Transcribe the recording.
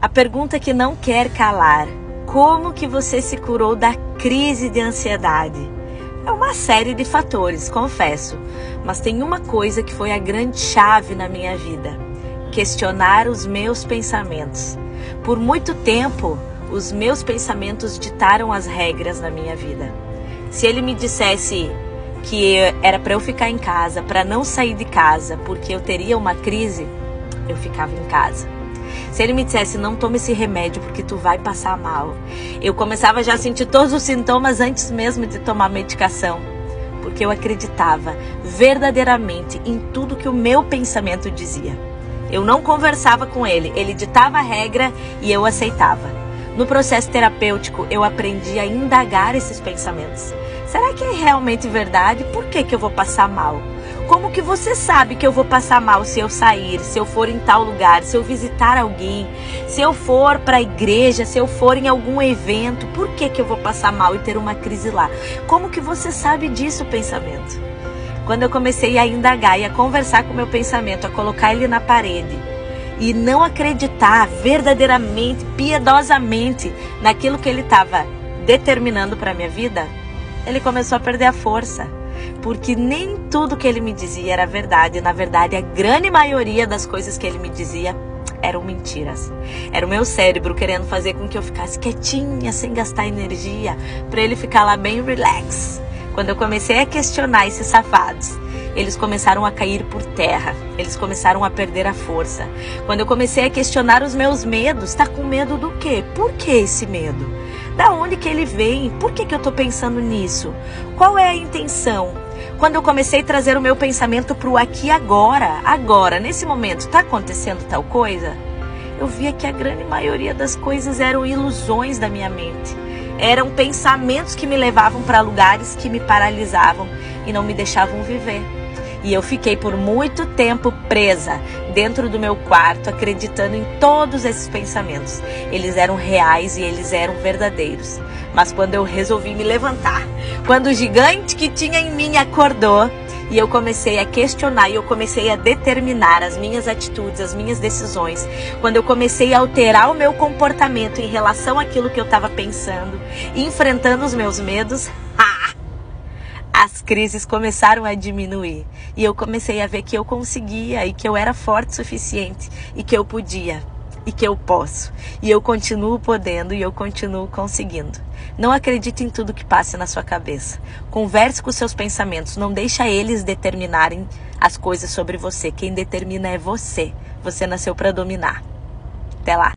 A pergunta que não quer calar: como que você se curou da crise de ansiedade? É uma série de fatores, confesso, mas tem uma coisa que foi a grande chave na minha vida: questionar os meus pensamentos. Por muito tempo, os meus pensamentos ditaram as regras na minha vida. Se ele me dissesse que era para eu ficar em casa, para não sair de casa, porque eu teria uma crise, eu ficava em casa. Se ele me dissesse: não tome esse remédio porque tu vai passar mal, eu começava já a sentir todos os sintomas antes mesmo de tomar medicação, porque eu acreditava verdadeiramente em tudo que o meu pensamento dizia. Eu não conversava com ele, ele ditava a regra e eu aceitava. No processo terapêutico, eu aprendi a indagar esses pensamentos. Será que é realmente verdade? Por que eu vou passar mal? Como que você sabe que eu vou passar mal se eu sair, se eu for em tal lugar, se eu visitar alguém, se eu for para a igreja, se eu for em algum evento? Por que eu vou passar mal e ter uma crise lá? Como que você sabe disso, pensamento? Quando eu comecei a indagar e a conversar com o meu pensamento, a colocar ele na parede e não acreditar verdadeiramente, piedosamente naquilo que ele estava determinando para a minha vida, ele começou a perder a força. Porque nem tudo que ele me dizia era verdade. Na verdade, a grande maioria das coisas que ele me dizia eram mentiras. Era o meu cérebro querendo fazer com que eu ficasse quietinha, sem gastar energia, para ele ficar lá bem relax. Quando eu comecei a questionar esses safados, eles começaram a cair por terra. Eles começaram a perder a força. Quando eu comecei a questionar os meus medos: tá com medo do quê? Por que esse medo? Da onde que ele vem? Por que eu tô pensando nisso? Qual é a intenção? Quando eu comecei a trazer o meu pensamento pro aqui e agora, nesse momento, tá acontecendo tal coisa? Eu via que a grande maioria das coisas eram ilusões da minha mente. Eram pensamentos que me levavam para lugares que me paralisavam e não me deixavam viver. E eu fiquei por muito tempo presa dentro do meu quarto, acreditando em todos esses pensamentos. Eles eram reais e eles eram verdadeiros. Mas quando eu resolvi me levantar, quando o gigante que tinha em mim acordou, e eu comecei a questionar e eu comecei a determinar as minhas atitudes, as minhas decisões, quando eu comecei a alterar o meu comportamento em relação àquilo que eu estava pensando, enfrentando os meus medos, as crises começaram a diminuir. E eu comecei a ver que eu conseguia e que eu era forte o suficiente e que eu podia e que eu posso. E eu continuo podendo e eu continuo conseguindo. Não acredite em tudo que passe na sua cabeça. Converse com os seus pensamentos. Não deixa eles determinarem as coisas sobre você. Quem determina é você. Você nasceu para dominar. Até lá.